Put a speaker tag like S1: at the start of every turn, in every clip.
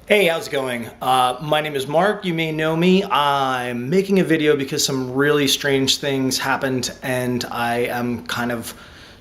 S1: Hey, how's it going? My name is Mark. You may know me. I'm making a video because some really strange things happened and I am kind of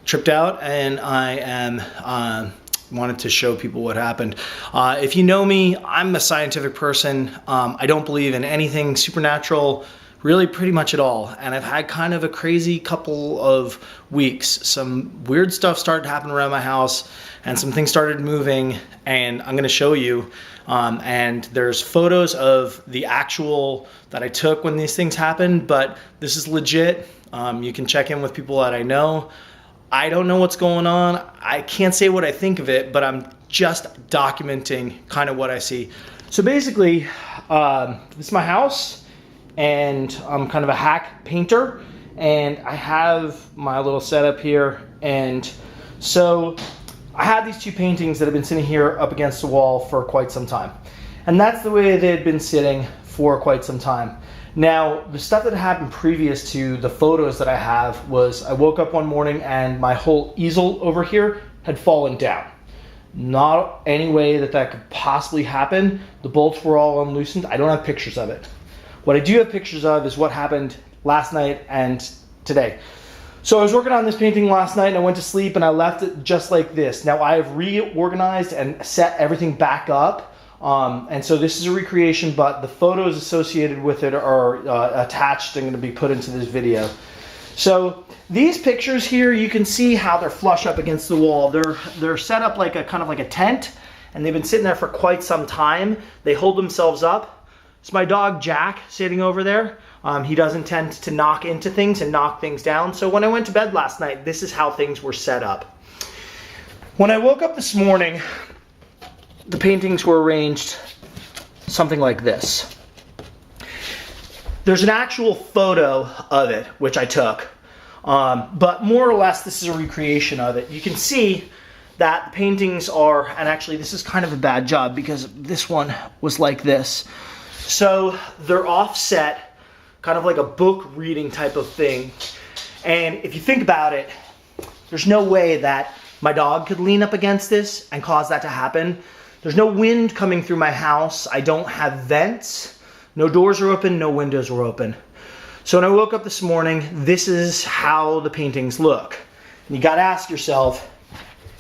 S1: tripped out and I am wanted to show people what happened. If you know me, I'm a scientific person. I don't believe in anything supernatural, really pretty much at all. And I've had kind of a crazy couple of weeks. Some weird stuff started happening around my house and some things started moving, and I'm gonna show you. And there's photos of the actual that I took when these things happened, but this is legit. You can check in with people that I know. I don't know what's going on. I can't say what I think of it, but I'm just documenting kind of what I see. So basically, this is my house, and I'm kind of a hack painter, and I have my little setup here. And so I had these two paintings that have been sitting here up against the wall for quite some time. And that's the way they had been sitting for quite some time. Now, the stuff that happened previous to the photos that I have was I woke up one morning and my whole easel over here had fallen down. Not any way that that could possibly happen. The bolts were all unloosened. I don't have pictures of it. What I do have pictures of is what happened last night and today. So I was working on this painting last night and I went to sleep and I left it just like this. Now I have reorganized and set everything back up. And so this is a recreation, but the photos associated with it are attached and going to be put into this video. So these pictures here, you can see how they're flush up against the wall. They're set up like a kind of like a tent, and they've been sitting there for quite some time. They hold themselves up. It's my dog Jack sitting over there. He doesn't tend to knock into things and knock things down. So when I went to bed last night, this is how things were set up. When I woke up this morning, the paintings were arranged something like this. There's an actual photo of it, which I took, but more or less this is a recreation of it. You can see that the paintings are, and actually this is kind of a bad job because this one was like this. So they're offset, kind of like a book reading type of thing. And if you think about it, there's no way that my dog could lean up against this and cause that to happen. There's no wind coming through my house. I don't have vents. No doors are open, no windows are open. So when I woke up this morning, this is how the paintings look. And you gotta ask yourself,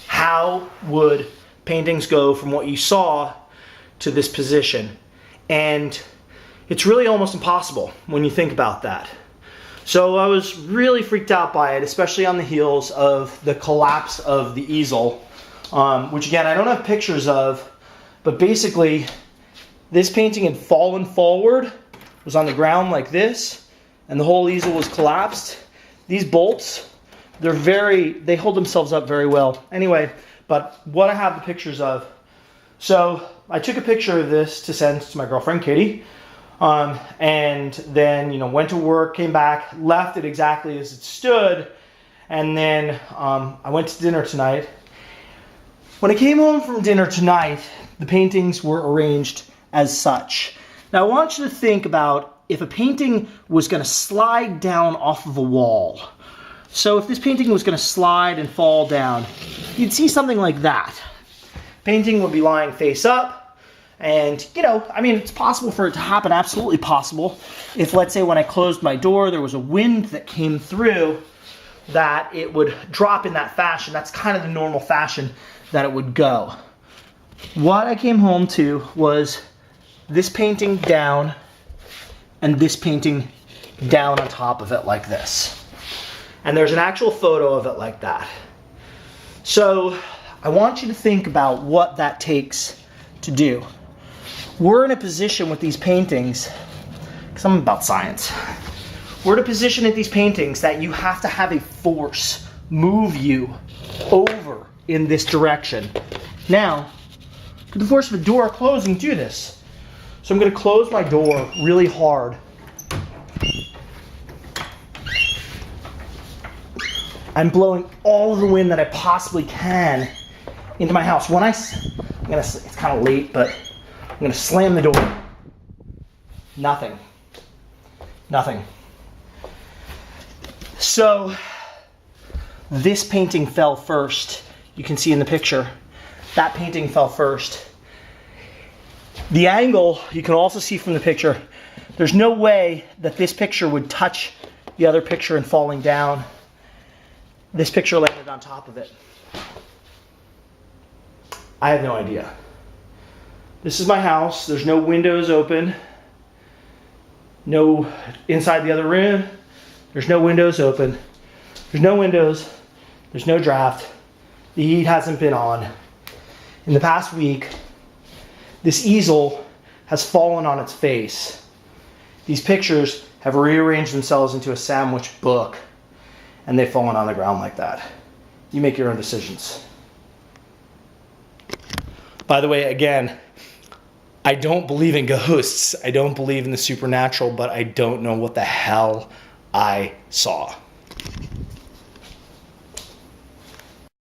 S1: how would paintings go from what you saw to this position? And it's really almost impossible when you think about that. So I was really freaked out by it, especially on the heels of the collapse of the easel, which again, I don't have pictures of, but basically this painting had fallen forward, was on the ground like this, and the whole easel was collapsed. These bolts, they hold themselves up very well. Anyway, but what I have the pictures of. So I took a picture of this to send to my girlfriend, Katie, and then, went to work, came back, left it exactly as it stood, and then I went to dinner tonight. When I came home from dinner tonight, the paintings were arranged as such. Now I want you to think about if a painting was going to slide down off of a wall. So if this painting was going to slide and fall down, you'd see something like that. Painting would be lying face up, and it's possible for it to happen, absolutely possible. If, let's say, when I closed my door, there was a wind that came through, that it would drop in that fashion. That's kind of the normal fashion that it would go. What I came home to was this painting down and this painting down on top of it like this. And there's an actual photo of it like that. So I want you to think about what that takes to do. We're in a position with these paintings, because I'm about science. We're in a position with these paintings that you have to have a force move you over in this direction. Now, could the force of a door closing do this? So I'm going to close my door really hard. I'm blowing all of the wind that I possibly can into my house. It's kind of late, but I'm going to slam the door. Nothing. Nothing. So this painting fell first. You can see in the picture, that painting fell first. The angle, you can also see from the picture, there's no way that this picture would touch the other picture and falling down. This picture landed on top of it. I have no idea. This is my house. There's no windows open. No inside the other room. There's no windows open. There's no windows. There's no draft. The heat hasn't been on. In the past week, this easel has fallen on its face. These pictures have rearranged themselves into a sandwich book, and they've fallen on the ground like that. You make your own decisions. By the way, again, I don't believe in ghosts. I don't believe in the supernatural, but I don't know what the hell I saw.